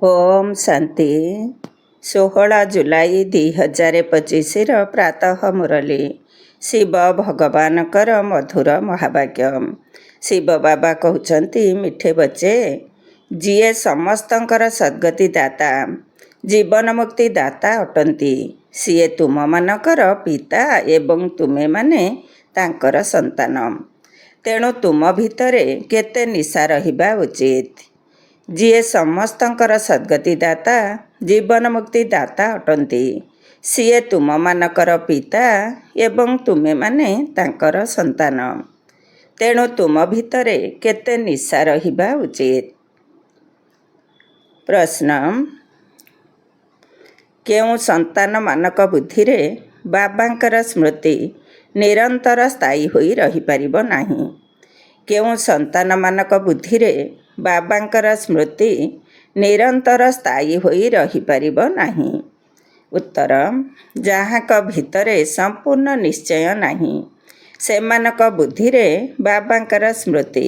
ଓମ୍ ଶାନ୍ତି। 16 ଜୁଲାଇ 2025 ପ୍ରାତଃ ମୁରଲୀ। ଶିବ ଭଗବାନଙ୍କର ମଧୁର ମହାବାକ୍ୟ। ଶିବ ବାବା କହୁଛନ୍ତି, ମିଠେ ବଚେ, ଯିଏ ସମସ୍ତଙ୍କର ସଦ୍ଗତି ଦାତା, ଜୀବନ ମୁକ୍ତି ଦାତା ଅଟନ୍ତି, ସିଏ ତୁମମାନଙ୍କର ପିତା ଏବଂ ତୁମେମାନେ ତାଙ୍କର ସନ୍ତାନ। ତେଣୁ ତୁମ ଭିତରେ କେତେ ନିଶା ରହିବା ଉଚିତ। ଯିଏ ସମସ୍ତଙ୍କର ସଦ୍ଗତି ଦାତା, ଜୀବନ ମୁକ୍ତି ଦାତା ଅଟନ୍ତି, ସିଏ ତୁମମାନଙ୍କର ପିତା ଏବଂ ତୁମେମାନେ ତାଙ୍କର ସନ୍ତାନ। ତେଣୁ ତୁମ ଭିତରେ କେତେ ନିଶା ରହିବା ଉଚିତ। ପ୍ରଶ୍ନ: କେଉଁ ସନ୍ତାନମାନଙ୍କ ବୁଦ୍ଧିରେ ବାବାଙ୍କର ସ୍ମୃତି ନିରନ୍ତର ସ୍ଥାୟୀ ହୋଇ ରହିପାରିବ ନାହିଁ? କେଉଁ ସନ୍ତାନମାନଙ୍କ ବୁଦ୍ଧିରେ ବାବାଙ୍କର ସ୍ମୃତି ନିରନ୍ତର ସ୍ଥାୟୀ ହୋଇ ରହିପାରିବ ନାହିଁ? ଉତ୍ତର: ଯାହାଙ୍କ ଭିତରେ ସମ୍ପୂର୍ଣ୍ଣ ନିଶ୍ଚୟ ନାହିଁ, ସେମାନଙ୍କ ବୁଦ୍ଧିରେ ବାବାଙ୍କର ସ୍ମୃତି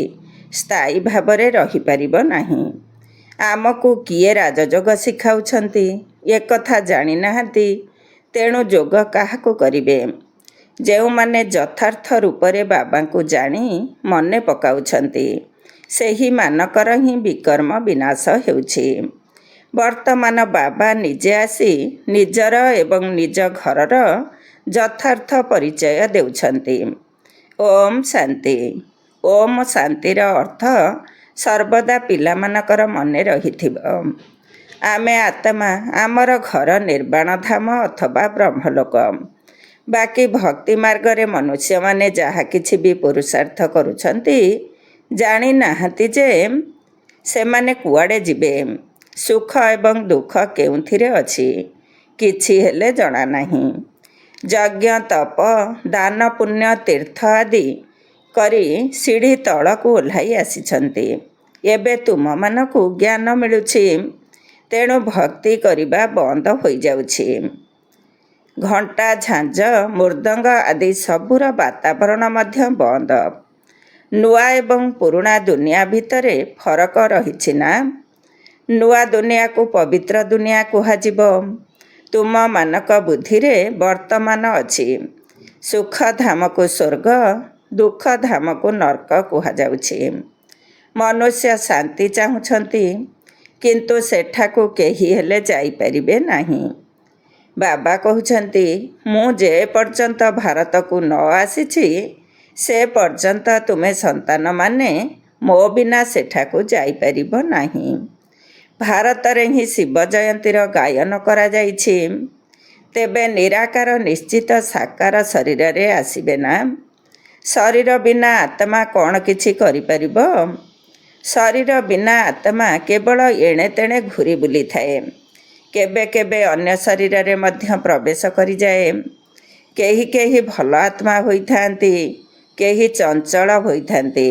ସ୍ଥାୟୀ ଭାବରେ ରହିପାରିବ ନାହିଁ। ଆମକୁ କିଏ ରାଜଯୋଗ ଶିଖାଉଛନ୍ତି, ଏକଥା ଜାଣିନାହାନ୍ତି। ତେଣୁ ଯୋଗ କାହାକୁ କରିବେ? ଯେଉଁମାନେ ଯଥାର୍ଥ ରୂପରେ ବାବାଙ୍କୁ ଜାଣି ମନେ ପକାଉଛନ୍ତି, ସେହିମାନଙ୍କର ହିଁ ବିକର୍ମ ବିନାଶ ହେଉଛି। ବର୍ତ୍ତମାନ ବାବା ନିଜେ ଆସି ନିଜର ଏବଂ ନିଜ ଘରର ଯଥାର୍ଥ ପରିଚୟ ଦେଉଛନ୍ତି। ଓମ୍ ଶାନ୍ତି। ଓମ୍ ଶାନ୍ତିର ଅର୍ଥ ସର୍ବଦା ପିଲାମାନଙ୍କର ମନେ ରହିଥିବ। ଆମେ ଆତ୍ମା, ଆମର ଘର ନିର୍ବାଣ ଧାମ ଅଥବା ବ୍ରହ୍ମଲୋକ। ବାକି ଭକ୍ତି ମାର୍ଗରେ ମନୁଷ୍ୟମାନେ ଯାହା କିଛି ବି ପୁରୁଷାର୍ଥ କରୁଛନ୍ତି, ଜାଣିନାହାନ୍ତି ଯେ ସେମାନେ କୁଆଡ଼େ ଯିବେ। ସୁଖ ଏବଂ ଦୁଃଖ କେଉଁଥିରେ ଅଛି, କିଛି ହେଲେ ଜଣା ନାହିଁ। ଯଜ୍ଞ, ତପ, ଦାନ, ପୁଣ୍ୟ, ତୀର୍ଥ ଆଦି କରି ସିଢ଼ି ତଳକୁ ଓହ୍ଲାଇ ଆସିଛନ୍ତି। ଏବେ ତୁମମାନଙ୍କୁ ଜ୍ଞାନ ମିଳୁଛି, ତେଣୁ ଭକ୍ତି କରିବା ବନ୍ଦ ହୋଇଯାଉଛି। ଘଣ୍ଟା, ଝାଞ୍ଜ, ମୃଦଙ୍ଗ ଆଦି ସବୁର ବାତାବରଣ ମଧ୍ୟ ବନ୍ଦ। ନୂଆ ଏବଂ ପୁରୁଣା ଦୁନିଆ ଭିତରେ ଫରକ ରହିଛି ନା? ନୂଆ ଦୁନିଆକୁ ପବିତ୍ର ଦୁନିଆ କୁହାଯିବ। ତୁମମାନଙ୍କ ବୁଦ୍ଧିରେ ବର୍ତ୍ତମାନ ଅଛି। ସୁଖ ଧାମକୁ ସ୍ୱର୍ଗ, ଦୁଃଖ ଧାମକୁ ନର୍କ କୁହାଯାଉଛି। ମନୁଷ୍ୟ ଶାନ୍ତି ଚାହୁଁଛନ୍ତି, କିନ୍ତୁ ସେଠାକୁ କେହି ହେଲେ ଯାଇପାରିବେ ନାହିଁ। ବାବା କହୁଛନ୍ତି, ମୁଁ ଯେ ପର୍ଯ୍ୟନ୍ତ ଭାରତକୁ ନ ଆସିଛି, ସେ ପର୍ଯ୍ୟନ୍ତ ତୁମେ ସନ୍ତାନମାନେ ମୋ ବିନା ସେଠାକୁ ଯାଇପାରିବ ନାହିଁ। ଭାରତରେ ହିଁ ଶିବ ଜୟନ୍ତୀର ଗାୟନ କରାଯାଇଛି। ତେବେ ନିରାକାର ନିଶ୍ଚିତ ସାକାର ଶରୀରରେ ଆସିବେ ନା? ଶରୀର ବିନା ଆତ୍ମା କ'ଣ କିଛି କରିପାରିବ? ଶରୀର ବିନା ଆତ୍ମା କେବଳ ଏଣେ ତେଣେ ଘୂରି ବୁଲିଥାଏ। କେବେ କେବେ ଅନ୍ୟ ଶରୀରରେ ମଧ୍ୟ ପ୍ରବେଶ କରିଯାଏ। କେହି କେହି ଭଲ ଆତ୍ମା ହୋଇଥାନ୍ତି, କେହି ଚଞ୍ଚଳ ହୋଇଥାନ୍ତି,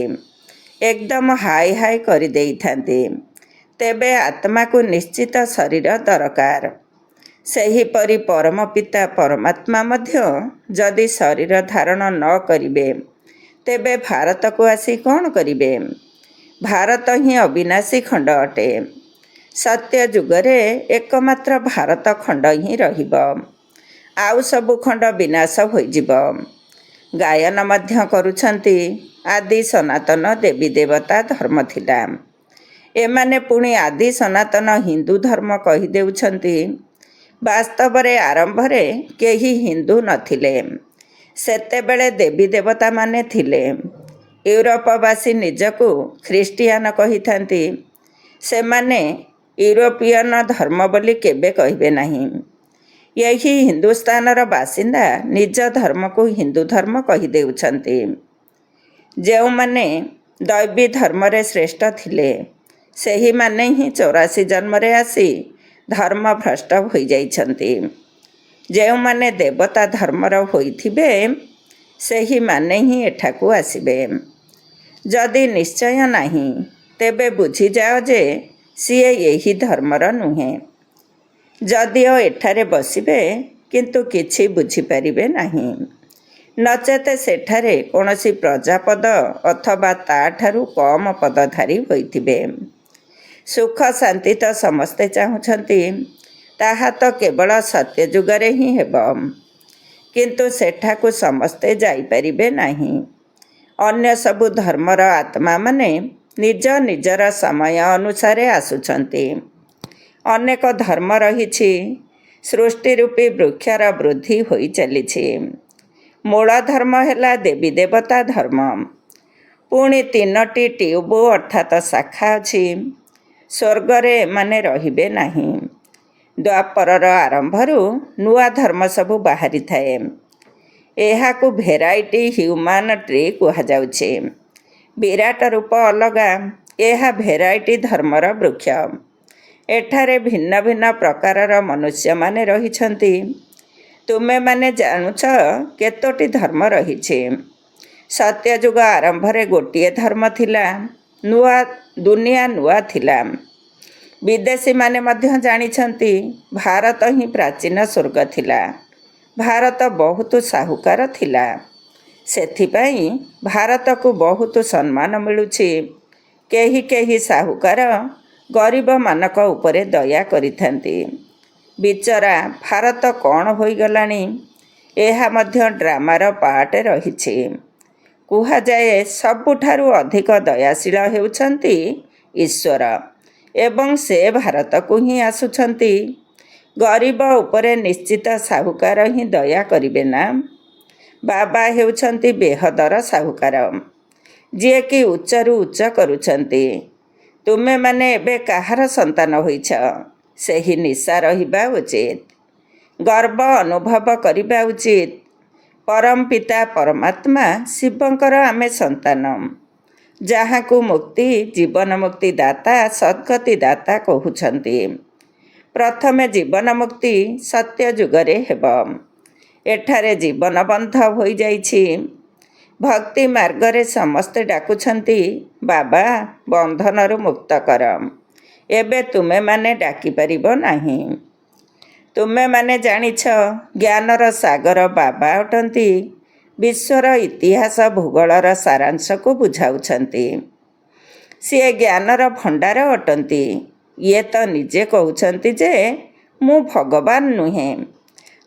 ଏକଦମ ହାଇ ହାଇ କରିଦେଇଥାନ୍ତି। ତେବେ ଆତ୍ମାକୁ ନିଶ୍ଚିତ ଶରୀର ଦରକାର। ସେହିପରି ପରମ ପିତା ପରମାତ୍ମା ମଧ୍ୟ ଯଦି ଶରୀର ଧାରଣ ନ କରିବେ, ତେବେ ଭାରତକୁ ଆସି କ'ଣ କରିବେ? ଭାରତ ହିଁ ଅବିନାଶୀ ଖଣ୍ଡ ଅଟେ। ସତ୍ୟ ଯୁଗରେ ଏକମାତ୍ର ଭାରତ ଖଣ୍ଡ ହିଁ ରହିବ। ଆଉ ସବୁ ଖଣ୍ଡ ବିନାଶ ହୋଇଯିବ। ଗାୟନ ମଧ୍ୟ କରୁଛନ୍ତି, ଆଦି ସନାତନ ଦେବୀ ଦେବତା ଧର୍ମ ଥିଲା। ଏମାନେ ପୁଣି ଆଦି ସନାତନ ହିନ୍ଦୁ ଧର୍ମ କହିଦେଉଛନ୍ତି। ବାସ୍ତବରେ ଆରମ୍ଭରେ କେହି ହିନ୍ଦୁ ନଥିଲେ। ସେତେବେଳେ ଦେବୀ ଦେବତାମାନେ ଥିଲେ। ୟୁରୋପବାସୀ ନିଜକୁ ଖ୍ରୀଷ୍ଟିଆନ କହିଥାନ୍ତି। ସେମାନେ ୟୁରୋପୀୟନ ଧର୍ମ ବୋଲି କେବେ କହିବେ ନାହିଁ। ଏହି ହିନ୍ଦୁସ୍ତାନର ବାସିନ୍ଦା ନିଜ ଧର୍ମକୁ ହିନ୍ଦୁ ଧର୍ମ କହିଦେଉଛନ୍ତି। ଯେଉଁମାନେ ଦୈବୀ ଧର୍ମରେ ଶ୍ରେଷ୍ଠ ଥିଲେ, ସେହିମାନେ ହିଁ 84 ଜନ୍ମରେ ଆସି ଧର୍ମଭ୍ରଷ୍ଟ ହୋଇଯାଇଛନ୍ତି। ଯେଉଁମାନେ ଦେବତା ଧର୍ମର ହୋଇଥିବେ, ସେହିମାନେ ହିଁ ଏଠାକୁ ଆସିବେ। ଯଦି ନିଶ୍ଚୟ ନାହିଁ, ତେବେ ବୁଝିଯାଅ ଯେ ସିଏ ଏହି ଧର୍ମର ନୁହେଁ। ଯଦିଓ ଏଠାରେ ବସିବେ, କିନ୍ତୁ କିଛି ବୁଝିପାରିବେ ନାହିଁ। ନଚେତ ସେଠାରେ କୌଣସି ପ୍ରଜାପଦ ଅଥବା ତା'ଠାରୁ କମ୍ ପଦଧାରୀ ହୋଇଥିବେ। ସୁଖ ଶାନ୍ତି ତ ସମସ୍ତେ ଚାହୁଁଛନ୍ତି, ତାହା ତ କେବଳ ସତ୍ୟଯୁଗରେ ହିଁ ହେବ। କିନ୍ତୁ ସେଠାକୁ ସମସ୍ତେ ଯାଇପାରିବେ ନାହିଁ। ଅନ୍ୟ ସବୁ ଧର୍ମର ଆତ୍ମାମାନେ ନିଜ ନିଜର ସମୟ ଅନୁସାରେ ଆସୁଛନ୍ତି। ଅନେକ ଧର୍ମ ରହିଛି। ସୃଷ୍ଟି ରୂପୀ ବୃକ୍ଷର ବୃଦ୍ଧି ହୋଇ ଚାଲିଛି। ମୂଳ ଧର୍ମ ହେଲା ଦେବୀ ଦେବତା ଧର୍ମ। ପୁଣି 3ଟି ଟ୍ୟୁବ୍ ଅର୍ଥାତ୍ ଶାଖା ଅଛି। ସ୍ୱର୍ଗରେ ଏମାନେ ରହିବେ ନାହିଁ। ଦ୍ୱାପରର ଆରମ୍ଭରୁ ନୂଆ ଧର୍ମ ସବୁ ବାହାରିଥାଏ। ଏହାକୁ ଭେରାଇଟି ହ୍ୟୁମାନ୍ ଟ୍ରି କୁହାଯାଉଛି। ବିରାଟ ରୂପ ଅଲଗା, ଏହା ଭେରାଇଟି ଧର୍ମର ବୃକ୍ଷ। ଏଠାରେ ଭିନ୍ନ ଭିନ୍ନ ପ୍ରକାରର ମନୁଷ୍ୟମାନେ ରହିଛନ୍ତି। ତୁମେମାନେ ଜାଣୁଛ କେତୋଟି ଧର୍ମ ରହିଛି। ସତ୍ୟଯୁଗ ଆରମ୍ଭରେ ଗୋଟିଏ ଧର୍ମ ଥିଲା। ଦୁନିଆ ନୂଆ ଥିଲା। ବିଦେଶୀମାନେ ମଧ୍ୟ ଜାଣିଛନ୍ତି ଭାରତ ହିଁ ପ୍ରାଚୀନ ସ୍ୱର୍ଗ ଥିଲା। ଭାରତ ବହୁତ ସାହୁକାର ଥିଲା। ସେଥିପାଇଁ ଭାରତକୁ ବହୁତ ସମ୍ମାନ ମିଳୁଛି। କେହି କେହି ସାହୁକାର ଗରିବମାନଙ୍କ ଉପରେ ଦୟା କରିଥାନ୍ତି। ବିଚରା ଭାରତ କ'ଣ ହୋଇଗଲାଣି? ଏହା ମଧ୍ୟ ଡ୍ରାମାର ପାର୍ଟ ରହିଛି। କୁହାଯାଏ ସବୁଠାରୁ ଅଧିକ ଦୟାଶୀଳ ହେଉଛନ୍ତି ଈଶ୍ୱର ଏବଂ ସେ ଭାରତକୁ ହିଁ ଆସୁଛନ୍ତି। ଗରିବ ଉପରେ ନିଶ୍ଚିତ ସାହୁକାର ହିଁ ଦୟା କରିବେ ନା? ବାବା ହେଉଛନ୍ତି ବେହଦର ସାହୁକାର, ଯିଏକି ଉଚ୍ଚରୁ ଉଚ୍ଚ କରୁଛନ୍ତି। ତୁମେମାନେ ଏବେ କାହାର ସନ୍ତାନ ହୋଇଛ? ସେହି ନିଶା ରହିବା ଉଚିତ। ଗର୍ବ ଅନୁଭବ କରିବା ଉଚିତ। ପରମ ପିତା ପରମାତ୍ମା ଶିବଙ୍କର ଆମେ ସନ୍ତାନ, ଯାହାକୁ ମୁକ୍ତି ଜୀବନ ମୁକ୍ତି ଦାତା ସଦ୍ଗତି ଦାତା କହୁଛନ୍ତି। ପ୍ରଥମେ ଜୀବନ ମୁକ୍ତି ସତ୍ୟ ଯୁଗରେ ହେବ। ଏଠାରେ ଜୀବନ ବନ୍ଧ ହୋଇଯାଇଛି। ଭକ୍ତି ମାର୍ଗରେ ସମସ୍ତେ ଡାକୁଛନ୍ତି, ବାବା ବନ୍ଧନରୁ ମୁକ୍ତ କର। ଏବେ ତୁମେମାନେ ଡାକିପାରିବ ନାହିଁ। ତୁମେମାନେ ଜାଣିଛ ଜ୍ଞାନର ସାଗର ବାବା ଅଟନ୍ତି। ବିଶ୍ୱର ଇତିହାସ ଭୂଗୋଳର ସାରାଂଶକୁ ବୁଝାଉଛନ୍ତି। ସିଏ ଜ୍ଞାନର ଭଣ୍ଡାର ଅଟନ୍ତି। ଇଏ ତ ନିଜେ କହୁଛନ୍ତି ଯେ ମୁଁ ଭଗବାନ ନୁହେଁ।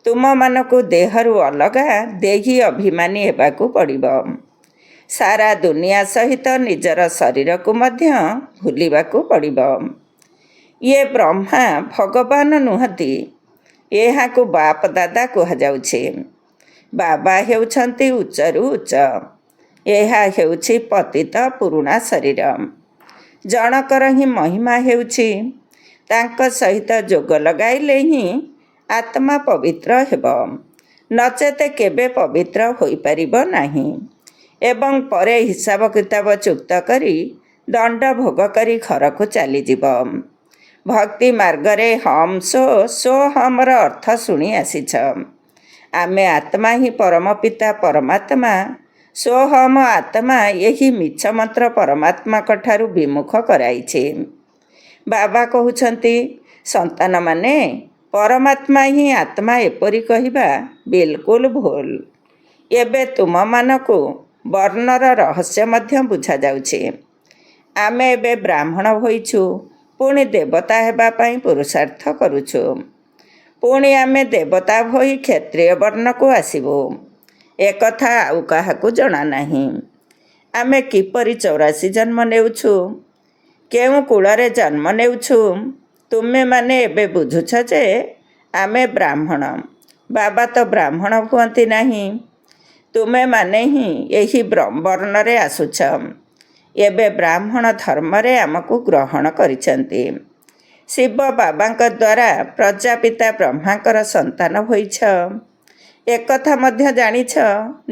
ତୁମମାନଙ୍କୁ ଦେହରୁ ଅଲଗା ଦେହୀ ଅଭିମାନୀ ହେବାକୁ ପଡ଼ିବ। ସାରା ଦୁନିଆ ସହିତ ନିଜର ଶରୀରକୁ ମଧ୍ୟ ଭୁଲିବାକୁ ପଡ଼ିବ। ଇଏ ବ୍ରହ୍ମା ଭଗବାନ ନୁହନ୍ତି। ଏହାକୁ ବାପ ଦାଦା କୁହାଯାଉଛି। ବାବା ହେଉଛନ୍ତି ଉଚ୍ଚରୁ ଉଚ୍ଚ। ଏହା ହେଉଛି ପତିତ ପୁରୁଣା ଶରୀର। ଜଣକର ହିଁ ମହିମା ହେଉଛି ତାଙ୍କ ସହିତ ଯୋଗ ଲଗାଇଲେ ହିଁ ଆତ୍ମା ପବିତ୍ର ହେବ, ନଚେତ କେବେ ପବିତ୍ର ହୋଇପାରିବ ନାହିଁ ଏବଂ ପରେ ହିସାବ କିତାବ ଚୁକ୍ତ କରି ଦଣ୍ଡ ଭୋଗ କରି ଘରକୁ ଚାଲିଯିବ। ଭକ୍ତି ମାର୍ଗରେ ହମ୍ ସୋ ହମ୍ର ଅର୍ଥ ଶୁଣି ଆସିଛ। ଆମେ ଆତ୍ମା ହିଁ ପରମ ପିତା ପରମାତ୍ମା। ସୋହମ ଆତ୍ମା ଏହି ମିଛ ମନ୍ତ୍ର ପରମାତ୍ମାଙ୍କଠାରୁ ବିମୁଖ କରାଇଛି। ବାବା କହୁଛନ୍ତି, ସନ୍ତାନମାନେ ପରମାତ୍ମା ହିଁ ଆତ୍ମା ଏପରି କହିବା ବିଲକୁଲ ଭୁଲ। ଏବେ ତୁମମାନଙ୍କୁ ବର୍ଣ୍ଣର ରହସ୍ୟ ମଧ୍ୟ ବୁଝାଯାଉଛି। ଆମେ ଏବେ ବ୍ରାହ୍ମଣ ହୋଇଛୁ, ପୁଣି ଦେବତା ହେବା ପାଇଁ ପୁରୁଷାର୍ଥ କରୁଛୁ। ପୁଣି ଆମେ ଦେବତା ହୋଇ କ୍ଷତ୍ରିୟ ବର୍ଣ୍ଣକୁ ଆସିବୁ। ଏକଥା ଆଉ କାହାକୁ ଜଣା ନାହିଁ। ଆମେ କିପରି 84 ଜନ୍ମ ନେଉଛୁ, କେଉଁ କୂଳରେ ଜନ୍ମ ନେଉଛୁ। ତୁମେମାନେ ଏବେ ବୁଝୁଛ ଯେ ଆମେ ବ୍ରାହ୍ମଣ। ବାବା ତ ବ୍ରାହ୍ମଣ ହୁଅନ୍ତି ନାହିଁ। ତୁମେମାନେ ହିଁ ଏହି ବର୍ଣ୍ଣରେ ଆସୁଛ। ଏବେ ବ୍ରାହ୍ମଣ ଧର୍ମରେ ଆମକୁ ଗ୍ରହଣ କରିଛନ୍ତି। ଶିବ ବାବାଙ୍କ ଦ୍ୱାରା ପ୍ରଜାପିତା ବ୍ରହ୍ମାଙ୍କର ସନ୍ତାନ ହୋଇଛ। ଏକଥା ମଧ୍ୟ ଜାଣିଛ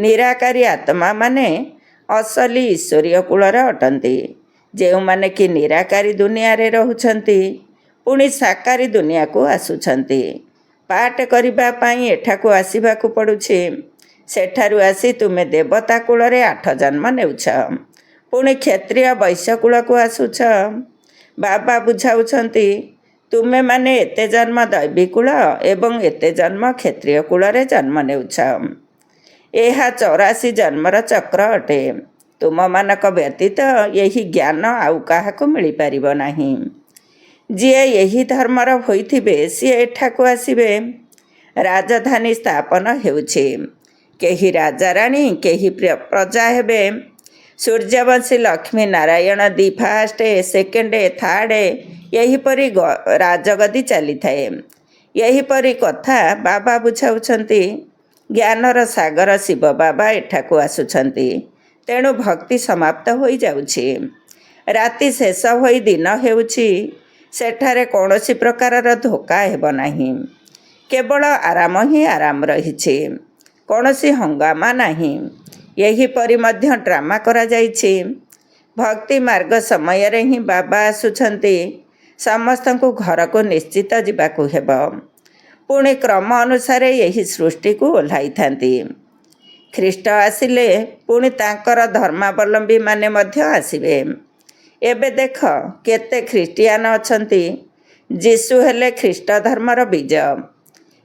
ନିରାକାରୀ ଆତ୍ମାମାନେ ଅସଲି ଈଶ୍ୱରୀୟ କୂଳର ଅଟନ୍ତି, ଯେଉଁମାନେ କି ନିରାକାରୀ ଦୁନିଆରେ ରହୁଛନ୍ତି, ପୁଣି ସାକାରୀ ଦୁନିଆକୁ ଆସୁଛନ୍ତି। ପାଠ କରିବା ପାଇଁ ଏଠାକୁ ଆସିବାକୁ ପଡ଼ୁଛି। ସେଠାରୁ ଆସି ତୁମେ ଦେବତା କୂଳରେ 8 ଜନ୍ମ ନେଉଛ, ପୁଣି କ୍ଷତ୍ରିୟ ବୈଶ୍ୟ କୂଳକୁ ଆସୁଛ। ବାବା ବୁଝାଉଛନ୍ତି, ତୁମେମାନେ ଏତେ ଜନ୍ମ ଦୈବୀ କୂଳ ଏବଂ ଏତେ ଜନ୍ମ କ୍ଷତ୍ରିୟ କୂଳରେ ଜନ୍ମ ନେଉଛ। ଏହା 84 ଜନ୍ମର ଚକ୍ର ଅଟେ। ତୁମମାନଙ୍କ ବ୍ୟତୀତ ଏହି ଜ୍ଞାନ ଆଉ କାହାକୁ ମିଳିପାରିବ ନାହିଁ। ଯିଏ ଏହି ଧର୍ମର ହୋଇଥିବେ ସିଏ ଏଠାକୁ ଆସିବେ। ରାଜଧାନୀ ସ୍ଥାପନ ହେଉଛି। କେହି ରାଜାରାଣୀ, କେହି ପ୍ରଜା ହେବେ। ସୂର୍ଯ୍ୟବଂଶୀ ଲକ୍ଷ୍ମୀ ନାରାୟଣ ଦି ଫାଷ୍ଟ, ସେକେଣ୍ଡ, ଥାର୍ଡ଼ ଏହିପରି ରାଜଗଦି ଚାଲିଥାଏ। ଏହିପରି କଥା ବାବା ବୁଝାଉଛନ୍ତି। ଜ୍ଞାନର ସାଗର ଶିବ ବାବା ଏଠାକୁ ଆସୁଛନ୍ତି। ତେଣୁ ଭକ୍ତି ସମାପ୍ତ ହୋଇଯାଉଛି। ରାତି ଶେଷ ହୋଇ ଦିନ ହେଉଛି। ସେଠାରେ କୌଣସି ପ୍ରକାରର ଧୋକା ହେବ ନାହିଁ। କେବଳ ଆରାମ ହିଁ ଆରାମ ରହିଛି। କୌଣସି ହଙ୍ଗାମା ନାହିଁ। ଏହିପରି ମଧ୍ୟ ଡ୍ରାମା କରାଯାଇଛି। ଭକ୍ତି ମାର୍ଗ ସମୟରେ ହିଁ ବାବା ଆସୁଛନ୍ତି। ସମସ୍ତଙ୍କୁ ଘରକୁ ନିଶ୍ଚିତ ଯିବାକୁ ହେବ। ପୁଣି କ୍ରମ ଅନୁସାରେ ଏହି ସୃଷ୍ଟିକୁ ଓହ୍ଲାଇଥାନ୍ତି। ଖ୍ରୀଷ୍ଟ ଆସିଲେ ପୁଣି ତାଙ୍କର ଧର୍ମାବଲମ୍ବୀମାନେ ମଧ୍ୟ ଆସିବେ। ଏବେ ଦେଖ କେତେ ଖ୍ରୀଷ୍ଟିଆନ ଅଛନ୍ତି। ଯୀଶୁ ହେଲେ ଖ୍ରୀଷ୍ଟ ଧର୍ମର ବୀଜ।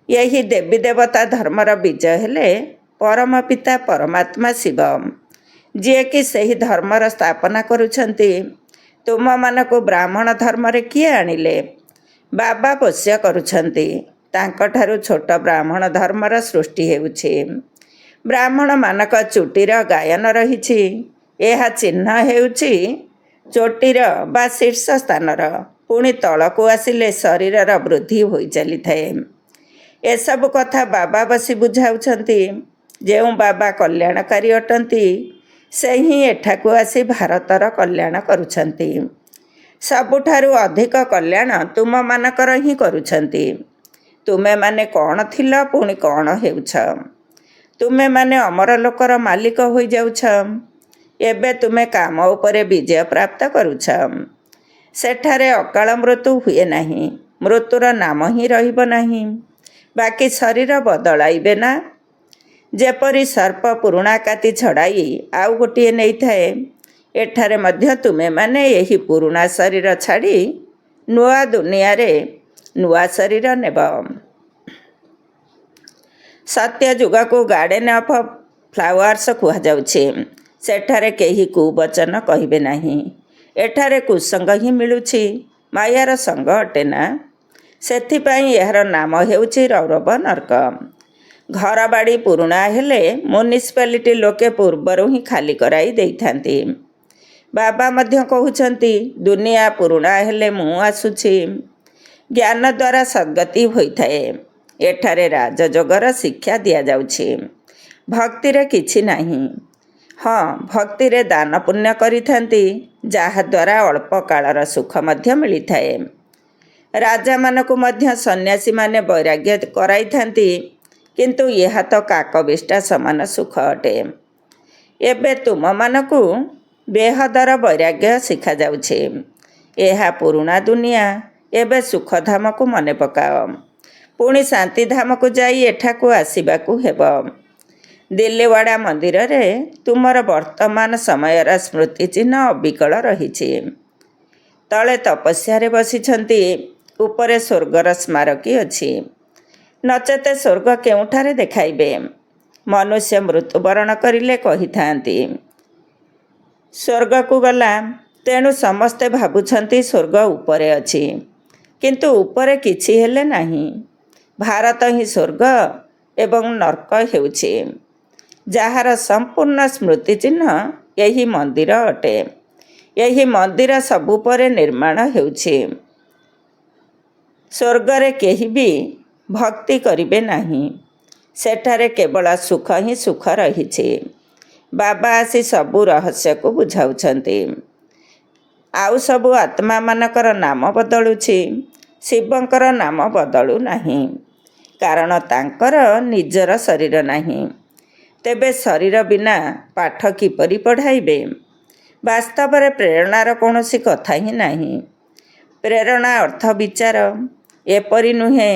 ଏହି ଦେବୀ ଦେବତା ଧର୍ମର ବୀଜ ହେଲେ ପରମ ପିତା ପରମାତ୍ମା ଶିବ, ଯିଏକି ସେହି ଧର୍ମର ସ୍ଥାପନା କରୁଛନ୍ତି। ତୁମମାନଙ୍କୁ ବ୍ରାହ୍ମଣ ଧର୍ମରେ କିଏ ଆଣିଲେ? ବାବା ପୋଷ୍ୟ କରୁଛନ୍ତି। ତାଙ୍କଠାରୁ ଛୋଟ ବ୍ରାହ୍ମଣ ଧର୍ମର ସୃଷ୍ଟି ହେଉଛି। ବ୍ରାହ୍ମଣମାନଙ୍କ ଚୁଟିର ଗାୟନ ରହିଛି। ଏହା ଚିହ୍ନ ହେଉଛି ଚୋଟିର ବା ଶୀର୍ଷ ସ୍ଥାନର। ପୁଣି ତଳକୁ ଆସିଲେ ଶରୀରର ବୃଦ୍ଧି ହୋଇ ଚାଲିଥାଏ। ଏସବୁ କଥା ବାବା ବସି ବୁଝାଉଛନ୍ତି। ଯେଉଁ ବାବା କଲ୍ୟାଣକାରୀ ଅଟନ୍ତି ସେ ହିଁ ଏଠାକୁ ଆସି ଭାରତର କଲ୍ୟାଣ କରୁଛନ୍ତି। ସବୁଠାରୁ ଅଧିକ କଲ୍ୟାଣ ତୁମମାନଙ୍କର ହିଁ କରୁଛନ୍ତି। ତୁମେମାନେ କ'ଣ ଥିଲ, ପୁଣି କ'ଣ ହେଉଛ? ତୁମେମାନେ ଅମର ଲୋକର ମାଲିକ ହୋଇଯାଉଛ। ଏବେ ତୁମେ କାମ ଉପରେ ବିଜୟ ପ୍ରାପ୍ତ କରୁଛ। ସେଠାରେ ଅକାଳ ମୃତ୍ୟୁ ହୁଏ ନାହିଁ। ମୃତ୍ୟୁର ନାମ ହିଁ ରହିବ ନାହିଁ। ବାକି ଶରୀର ବଦଳାଇବେ ନା? ଯେପରି ସର୍ପ ପୁରୁଣା କାତି ଛଡ଼ାଇ ଆଉ ଗୋଟିଏ ନେଇଥାଏ, ଏଠାରେ ମଧ୍ୟ ତୁମେମାନେ ଏହି ପୁରୁଣା ଶରୀର ଛାଡ଼ି ନୂଆ ଦୁନିଆରେ ନୂଆ ଶରୀର ନେବ। ସତ୍ୟଯୁଗକୁ ଗାର୍ଡେନ୍ ଅଫ୍ ଫ୍ଲାୱାର୍ସ କୁହାଯାଉଛି। ସେଠାରେ କେହି କୁବଚନ କହିବେ ନାହିଁ। ଏଠାରେ କୁସଙ୍ଗ ହିଁ ମିଳୁଛି। ମାୟାର ସଙ୍ଗ ଅଟେ ନା। ସେଥିପାଇଁ ଏହାର ନାମ ହେଉଛି ରୌରବ ନର୍କ। ଘରବାଡ଼ି ପୁରୁଣା ହେଲେ ମ୍ୟୁନିସିପାଲିଟି ଲୋକେ ପୂର୍ବରୁ ହିଁ ଖାଲି କରାଇ ଦେଇଥାନ୍ତି। ବାବା ମଧ୍ୟ କହୁଛନ୍ତି, ଦୁନିଆ ପୁରୁଣା ହେଲେ ମୁଁ ଆସୁଛି। ଜ୍ଞାନ ଦ୍ୱାରା ସଦ୍ଗତି ହୋଇଥାଏ। ଏଠାରେ ରାଜଯୋଗର ଶିକ୍ଷା ଦିଆଯାଉଛି। ଭକ୍ତିରେ କିଛି ନାହିଁ। ହଁ, ଭକ୍ତିରେ ଦାନ ପୁଣ୍ୟ କରିଥାନ୍ତି, ଯାହାଦ୍ୱାରା ଅଳ୍ପ କାଳର ସୁଖ ମଧ୍ୟ ମିଳିଥାଏ। ରାଜାମାନଙ୍କୁ ମଧ୍ୟ ସନ୍ନ୍ୟାସୀମାନେ ବୈରାଗ୍ୟ କରାଇଥାନ୍ତି, କିନ୍ତୁ ଏହା ତ କାକବିଷ୍ଟା ସମାନ ସୁଖ ଅଟେ। ଏବେ ତୁମମାନଙ୍କୁ ବେହଦର ବୈରାଗ୍ୟ ଶିଖାଯାଉଛି। ଏହା ପୁରୁଣା ଦୁନିଆ। ଏବେ ସୁଖଧାମକୁ ମନେ ପକାଅ। ପୁଣି ଶାନ୍ତିଧାମକୁ ଯାଇ ଏଠାକୁ ଆସିବାକୁ ହେବ। ଦିଲ୍ଲୀୱାଡ଼ା ମନ୍ଦିରରେ ତୁମର ବର୍ତ୍ତମାନ ସମୟର ସ୍ମୃତି ଚିହ୍ନ ଅବିକଳ ରହିଛି। ତଳେ ତପସ୍ୟାରେ ବସିଛନ୍ତି। ଉପରେ ସ୍ୱର୍ଗର ସ୍ମାରକୀ ଅଛି। ନଚେତ ସ୍ୱର୍ଗ କେଉଁଠାରେ ଦେଖାଇବେ? ମନୁଷ୍ୟ ମୃତ୍ୟୁବରଣ କରିଲେ କହିଥାନ୍ତି ସ୍ୱର୍ଗକୁ ଗଲା। ତେଣୁ ସମସ୍ତେ ଭାବୁଛନ୍ତି ସ୍ୱର୍ଗ ଉପରେ ଅଛି, କିନ୍ତୁ ଉପରେ କିଛି ହେଲେ ନାହିଁ। ଭାରତ ହିଁ ସ୍ୱର୍ଗ ଏବଂ ନର୍କ ହେଉଛି। ଯାହାର ସମ୍ପୂର୍ଣ୍ଣ ସ୍ମୃତି ଚିହ୍ନ ଏହି ମନ୍ଦିର ଅଟେ। ଏହି ମନ୍ଦିର ସବୁ ପରେ ନିର୍ମାଣ ହେଉଛି। ସ୍ୱର୍ଗରେ କେହି ବି ଭକ୍ତି କରିବେ ନାହିଁ। ସେଠାରେ କେବଳ ସୁଖ ହିଁ ସୁଖ ରହିଛି। ବାବା ଆସି ସବୁ ରହସ୍ୟକୁ ବୁଝାଉଛନ୍ତି। ଆଉ ସବୁ ଆତ୍ମାମାନଙ୍କର ନାମ ବଦଳୁଛି। ଶିବଙ୍କର ନାମ ବଦଳୁ ନାହିଁ, କାରଣ ତାଙ୍କର ନିଜର ଶରୀର ନାହିଁ। ତେବେ ଶରୀର ବିନା ପାଠ କିପରି ପଢ଼ାଇବେ? ବାସ୍ତବରେ ପ୍ରେରଣାର କୌଣସି କଥା ହିଁ ନାହିଁ। ପ୍ରେରଣା ଅର୍ଥ ବିଚାର। ଏପରି ନୁହେଁ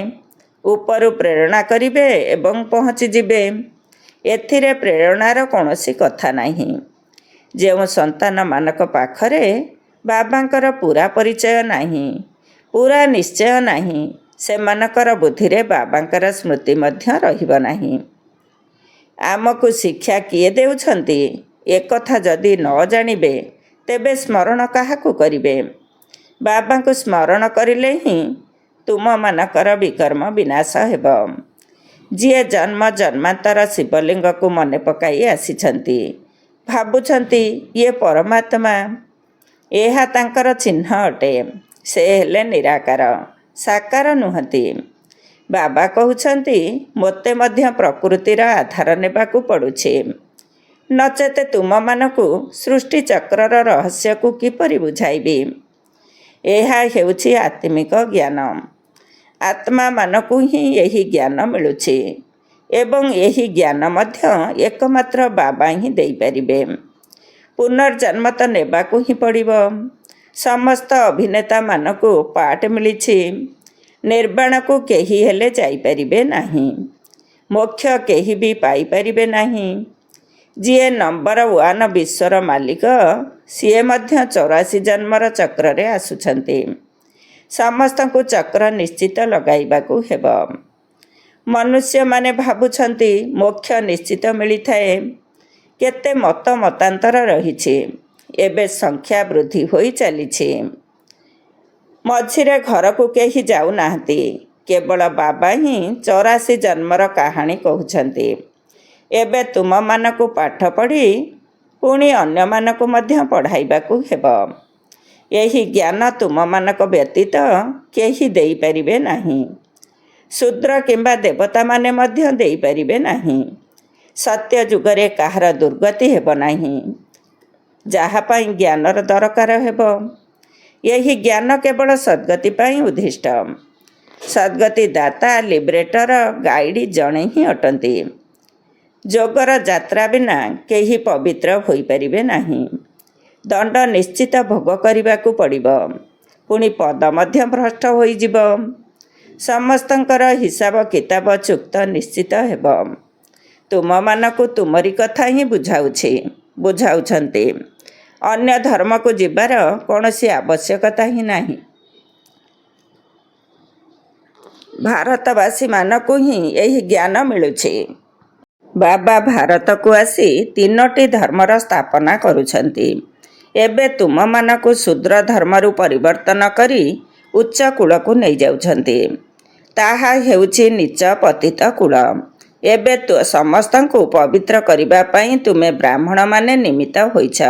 ଉପରୁ ପ୍ରେରଣା କରିବେ ଏବଂ ପହଞ୍ଚିଯିବେ। ଏଥିରେ ପ୍ରେରଣାର କୌଣସି କଥା ନାହିଁ। ଯେଉଁ ସନ୍ତାନମାନଙ୍କ ପାଖରେ ବାବାଙ୍କର ପୂରା ପରିଚୟ ନାହିଁ, ପୂରା ନିଶ୍ଚୟ ନାହିଁ, ସେମାନଙ୍କର ବୁଦ୍ଧିରେ ବାବାଙ୍କର ସ୍ମୃତି ମଧ୍ୟ ରହିବ ନାହିଁ। ଆମକୁ ଶିକ୍ଷା କିଏ ଦେଉଛନ୍ତି? ଏକଥା ଯଦି ନ ଜାଣିବେ ତେବେ ସ୍ମରଣ କାହାକୁ କରିବେ? ବାବାଙ୍କୁ ସ୍ମରଣ କରିଲେ ହିଁ ତୁମମାନଙ୍କର ବିକର୍ମ ବିନାଶ ହେବ। ଯିଏ ଜନ୍ମ ଜନ୍ମାନ୍ତର ଶିବଲିଙ୍ଗକୁ ମନେ ପକାଇ ଆସିଛନ୍ତି, ଭାବୁଛନ୍ତି ଇଏ ପରମାତ୍ମା, ଏହା ତାଙ୍କର ଚିହ୍ନ ଅଟେ। ସେ ହେଲେ ନିରାକାର, ସାକାର ନୁହନ୍ତି। ବାବା କହୁଛନ୍ତି ମୋତେ ମଧ୍ୟ ପ୍ରକୃତିର ଆଧାର ନେବାକୁ ପଡ଼ୁଛି, ନଚେତ ତୁମମାନଙ୍କୁ ସୃଷ୍ଟିଚକ୍ରର ରହସ୍ୟକୁ କିପରି ବୁଝାଇବି। ଏହା ହେଉଛି ଆତ୍ମିକ ଜ୍ଞାନ। ଆତ୍ମାମାନଙ୍କୁ ହିଁ ଏହି ଜ୍ଞାନ ମିଳୁଛି ଏବଂ ଏହି ଜ୍ଞାନ ମଧ୍ୟ ଏକମାତ୍ର ବାବା ହିଁ ଦେଇପାରିବେ। ପୁନର୍ଜନ୍ମ ତ ନେବାକୁ ହିଁ ପଡ଼ିବ। ସମସ୍ତ ଅଭିନେତାମାନଙ୍କୁ ପାଠ ମିଳିଛି। ନିର୍ବାଣକୁ କେହି ହେଲେ ଯାଇପାରିବେ ନାହିଁ, ମୋକ୍ଷ କେହି ବି ପାଇପାରିବେ ନାହିଁ। ଯିଏ ନମ୍ବର 1 ବିଶ୍ୱର ମାଲିକ, ସିଏ ମଧ୍ୟ 84 ଜନ୍ମର ଚକ୍ରରେ ଆସୁଛନ୍ତି। ସମସ୍ତଙ୍କୁ ଚକ୍ର ନିଶ୍ଚିତ ଲଗାଇବାକୁ ହେବ। ମନୁଷ୍ୟମାନେ ଭାବୁଛନ୍ତି ମୋକ୍ଷ ନିଶ୍ଚିତ ମିଳିଥାଏ। କେତେ ମତ ମତାନ୍ତର ରହିଛି। ଏବେ ସଂଖ୍ୟା ବୃଦ୍ଧି ହୋଇ ଚାଲିଛି। ମଝିରେ ଘରକୁ କେହି ଯାଉନାହାନ୍ତି। କେବଳ ବାବା ହିଁ 84 ଜନ୍ମର କାହାଣୀ କହୁଛନ୍ତି। ଏବେ ତୁମମାନଙ୍କୁ ପାଠ ପଢ଼ି ପୁଣି ଅନ୍ୟମାନଙ୍କୁ ମଧ୍ୟ ପଢ଼ାଇବାକୁ ହେବ। ଏହି ଜ୍ଞାନ ତୁମମାନଙ୍କ ବ୍ୟତୀତ କେହି ଦେଇପାରିବେ ନାହିଁ। ଶୂଦ୍ର କିମ୍ବା ଦେବତାମାନେ ମଧ୍ୟ ଦେଇପାରିବେ ନାହିଁ। ସତ୍ୟ ଯୁଗରେ କାହାର ଦୁର୍ଗତି ହେବ ନାହିଁ। ଯାହା ପାଇଁ ଜ୍ଞାନର ଦରକାର ହେବ। ଏହି ଜ୍ଞାନ କେବଳ ସଦ୍ଗତି ପାଇଁ ଉଦ୍ଦିଷ୍ଟ। ସଦ୍ଗତି ଦାତା ଲିବରେଟର ଗାଇଡ଼ ଜଣେ ହିଁ ଅଟନ୍ତି। ଯୋଗର ଯାତ୍ରା ବିନା କେହି ପବିତ୍ର ହୋଇପାରିବେ ନାହିଁ। ଦଣ୍ଡ ନିଶ୍ଚିତ ଭୋଗ କରିବାକୁ ପଡ଼ିବ। ପୁଣି ପଦ ମଧ୍ୟ ଭ୍ରଷ୍ଟ ହୋଇଯିବ। ସମସ୍ତଙ୍କର ହିସାବ କିତାବ ଚୁକ୍ତ ନିଶ୍ଚିତ ହେବ। ତୁମମାନଙ୍କୁ ତୁମରି କଥା ହିଁ ବୁଝାଉଛନ୍ତି। ଅନ୍ୟ ଧର୍ମକୁ ଯିବାର କୌଣସି ଆବଶ୍ୟକତା ହିଁ ନାହିଁ। ଭାରତବାସୀମାନଙ୍କୁ ହିଁ ଏହି ଜ୍ଞାନ ମିଳୁଛି। ବାବା ଭାରତକୁ ଆସି 3ଟି ଧର୍ମର ସ୍ଥାପନା କରୁଛନ୍ତି। ଏବେ ତୁମମାନଙ୍କୁ ଶୂଦ୍ର ଧର୍ମରୁ ପରିବର୍ତ୍ତନ କରି ଉଚ୍ଚ କୂଳକୁ ନେଇଯାଉଛନ୍ତି। ତାହା ହେଉଛି ନୀଚ ପତିତ କୂଳ। ଏବେ ସମସ୍ତଙ୍କୁ ପବିତ୍ର କରିବା ପାଇଁ ତୁମେ ବ୍ରାହ୍ମଣମାନେ ନିମିତ୍ତ ହୋଇଛ।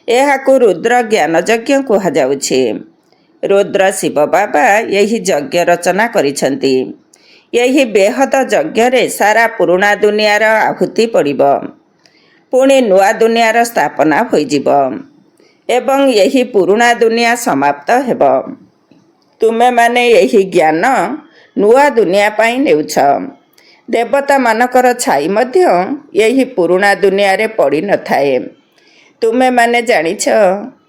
ଏହାକୁ ରୁଦ୍ର ଜ୍ଞାନ ଯଜ୍ଞ କୁହାଯାଉଛି। ରୁଦ୍ର ଶିବ ବାବା ଏହି ଯଜ୍ଞ ରଚନା କରିଛନ୍ତି। ଏହି ବେହଦ ଯଜ୍ଞରେ ସାରା ପୁରୁଣା ଦୁନିଆର ଆହୁତି ପଡ଼ିବ। ପୁଣି ନୂଆ ଦୁନିଆର ସ୍ଥାପନା ହୋଇଯିବ ଏବଂ ଏହି ପୁରୁଣା ଦୁନିଆ ସମାପ୍ତ ହେବ। ତୁମେମାନେ ଏହି ଜ୍ଞାନ ନୂଆ ଦୁନିଆ ପାଇଁ ନେଉଛ। ଦେବତାମାନଙ୍କର ଛାଇ ମଧ୍ୟ ଏହି ପୁରୁଣା ଦୁନିଆରେ ପଡ଼ିନଥାଏ। ତୁମେମାନେ ଜାଣିଛ,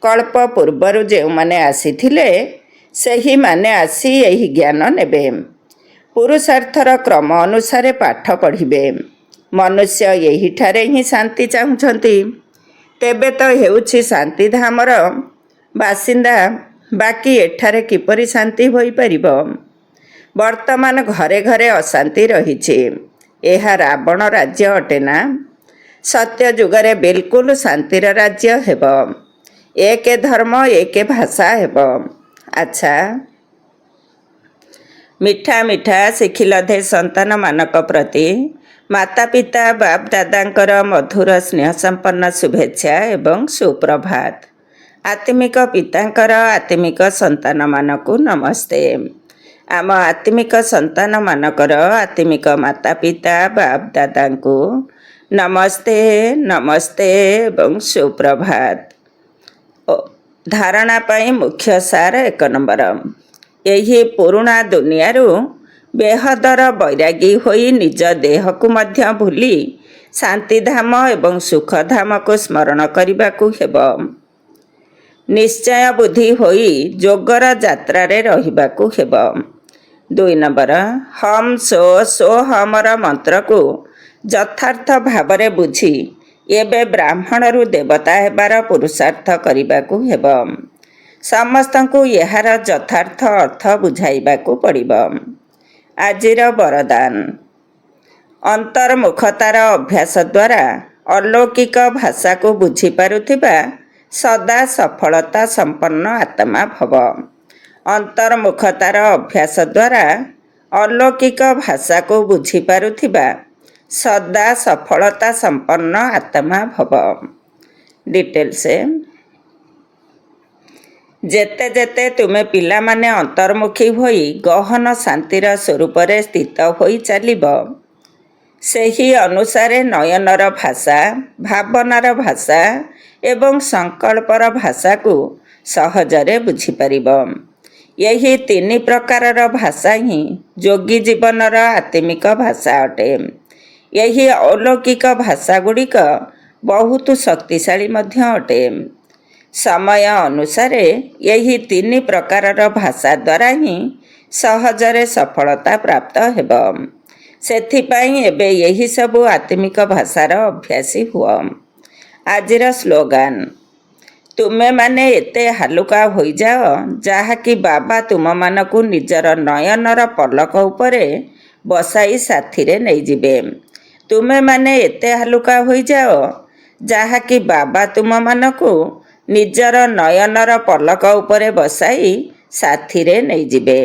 କଳ୍ପ ପୂର୍ବରୁ ଯେଉଁମାନେ ଆସିଥିଲେ, ସେହିମାନେ ଆସି ଏହି ଜ୍ଞାନ ନେବେ। ପୁରୁଷାର୍ଥର କ୍ରମ ଅନୁସାରେ ପାଠ ପଢ଼ିବେ। ମନୁଷ୍ୟ ଏହିଠାରେ ହିଁ ଶାନ୍ତି ଚାହୁଁଛନ୍ତି। ତେବେ ତ ହେଉଛି ଶାନ୍ତିଧାମର ବାସିନ୍ଦା, ବାକି ଏଠାରେ କିପରି ଶାନ୍ତି ହୋଇପାରିବ? ବର୍ତ୍ତମାନ ଘରେ ଘରେ ଅଶାନ୍ତି ରହିଛି। ଏହା ରାବଣ ରାଜ୍ୟ ଅଟେ ନା? ସତ୍ୟ ଯୁଗରେ ବିଲକୁଲ ଶାନ୍ତିର ରାଜ୍ୟ ହେବ। ଏକ ଧର୍ମ, ଏକ ଭାଷା ହେବ। ଆଚ୍ଛା, ମିଠା ମିଠା ଶିଖିଲଧେ ସନ୍ତାନମାନଙ୍କ ପ୍ରତି ମାତା ପିତା ବାପ ଦାଦାଙ୍କର ମଧୁର ସ୍ନେହ ସମ୍ପନ୍ନ ଶୁଭେଚ୍ଛା ଏବଂ ସୁପ୍ରଭାତ। ଆତ୍ମିକ ପିତାଙ୍କର ଆତ୍ମିକ ସନ୍ତାନମାନଙ୍କୁ ନମସ୍ତେ। ଆମ ଆତ୍ମିକ ସନ୍ତାନମାନଙ୍କର ଆତ୍ମିକ ମାତା ପିତା ବାପ ଦାଦାଙ୍କୁ ନମସ୍ତେ ନମସ୍ତେ ଏବଂ ସୁପ୍ରଭାତ। ଧାରଣା ପାଇଁ ମୁଖ୍ୟ ସାର 1 ନମ୍ବର। ଏହି ପୁରୁଣା ଦୁନିଆରୁ ବେହଦର ବୈରାଗୀ ହୋଇ ନିଜ ଦେହକୁ ମଧ୍ୟ ଭୁଲି ଶାନ୍ତିଧାମ ଏବଂ ସୁଖଧାମକୁ ସ୍ମରଣ କରିବାକୁ ହେବ। ନିଶ୍ଚୟ ବୁଦ୍ଧି ହୋଇ ଯୋଗର ଯାତ୍ରାରେ ରହିବାକୁ ହେବ। 2 ନମ୍ବର, ହମ୍ ସୋହମର ମନ୍ତ୍ରକୁ ଯଥାର୍ଥ ଭାବରେ ବୁଝି ଏବେ ବ୍ରାହ୍ମଣରୁ ଦେବତା ହେବାର ପୁରୁଷାର୍ଥ କରିବାକୁ ହେବ। ସମସ୍ତଙ୍କୁ ଏହାର ଯଥାର୍ଥ ଅର୍ଥ ବୁଝାଇବାକୁ ପଡ଼ିବ। ଆଜିର ବରଦାନ। ଅନ୍ତର୍ମୁଖତାର ଅଭ୍ୟାସ ଦ୍ୱାରା ଅଲୌକିକ ଭାଷାକୁ ବୁଝିପାରୁଥିବା ସଦା ସଫଳତା ସମ୍ପନ୍ନ ଆତ୍ମା ଭବ। ଅନ୍ତର୍ମୁଖତାର ଅଭ୍ୟାସ ଦ୍ୱାରା ଅଲୌକିକ ଭାଷାକୁ ବୁଝିପାରୁଥିବା ସଦା ସଫଳତା ସମ୍ପନ୍ନ ଆତ୍ମା ଭବ। ଡିଟେଲ୍ସ, ଯେତେ ଯେତେ ତୁମେ ପିଲାମାନେ ଅନ୍ତର୍ମୁଖୀ ହୋଇ ଗହନ ଶାନ୍ତିର ସ୍ୱରୂପରେ ସ୍ଥିତ ହୋଇ ଚାଲିବ, ସେହି ଅନୁସାରେ ନୟନର ଭାଷା, ଭାବନାର ଭାଷା ଏବଂ ସଂକଳ୍ପର ଭାଷାକୁ ସହଜରେ ବୁଝିପାରିବ। ଏହି ତିନି ପ୍ରକାରର ଭାଷା ହିଁ ଯୋଗୀ ଜୀବନର ଆତ୍ମିକ ଭାଷା ଅଟେ। ଏହି ଅଲୌକିକ ଭାଷାଗୁଡ଼ିକ ବହୁତ ଶକ୍ତିଶାଳୀ ମଧ୍ୟ ଅଟେ। ସମୟ ଅନୁସାରେ ଏହି ତିନି ପ୍ରକାରର ଭାଷା ଦ୍ୱାରା ହିଁ ସହଜରେ ସଫଳତା ପ୍ରାପ୍ତ ହେବ। ସେଥିପାଇଁ ଏବେ ଏହିସବୁ ଆତ୍ମିକ ଭାଷାର ଅଭ୍ୟାସୀ ହୁଅ। ଆଜିର ସ୍ଲୋଗାନ, ତୁମେମାନେ ଏତେ ହାଲୁକା ହୋଇଯାଅ ଯାହାକି ବାବା ତୁମମାନଙ୍କୁ ନିଜର ନୟନର ପଲକ ଉପରେ ବସାଇ ସାଥିରେ ନେଇଯିବେ। ତୁମେମାନେ ଏତେ ହାଲୁକା ହୋଇଯାଅ ଯାହାକି ବାବା ତୁମମାନଙ୍କୁ ନିଜର ନୟନର ପଲକ ଉପରେ ବସାଇ ସାଥିରେ ନେଇଯିବେ।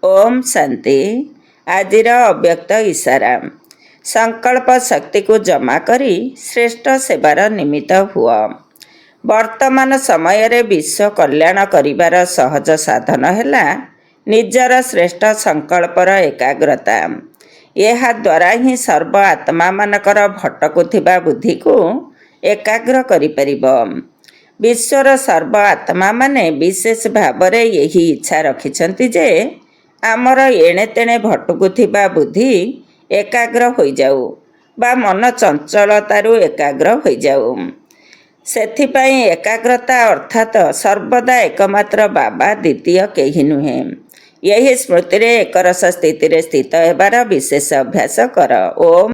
ଓମ୍ ଶାନ୍ତି। ଆଜିର ଅବ୍ୟକ୍ତ ଇସାରା, ସଂକଳ୍ପ ଶକ୍ତିକୁ ଜମା କରି ଶ୍ରେଷ୍ଠ ସେବାର ନିମିତ୍ତ ହୁଅ। ବର୍ତ୍ତମାନ ସମୟରେ ବିଶ୍ୱ କଲ୍ୟାଣ କରିବାର ସହଜ ସାଧନ ହେଲା ନିଜର ଶ୍ରେଷ୍ଠ ସଂକଳ୍ପର ଏକାଗ୍ରତା। ଏହାଦ୍ୱାରା ହିଁ ସର୍ବ ଆତ୍ମାମାନଙ୍କର ଭଟକୁଥିବା ବୁଦ୍ଧିକୁ ଏକାଗ୍ର କରିପାରିବ। ବିଶ୍ୱର ସର୍ବ ଆତ୍ମାମାନେ ବିଶେଷ ଭାବରେ ଏହି ଇଚ୍ଛା ରଖିଛନ୍ତି ଯେ ଆମର ଏଣେ ତେଣେ ଭଟକୁଥିବା ବୁଦ୍ଧି ଏକାଗ୍ର ହୋଇଯାଉ ବା ମନ ଚଞ୍ଚଳତାରୁ ଏକାଗ୍ର ହୋଇଯାଉ। ସେଥିପାଇଁ ଏକାଗ୍ରତା ଅର୍ଥାତ୍ ସର୍ବଦା ଏକମାତ୍ର ବାବା, ଦ୍ୱିତୀୟ କେହି ନୁହେଁ। ଏହି ସ୍ମୃତିରେ ଏକରସ ସ୍ଥିତିରେ ସ୍ଥିତ ହେବାର ବିଶେଷ ଅଭ୍ୟାସ କର। ଓମ୍।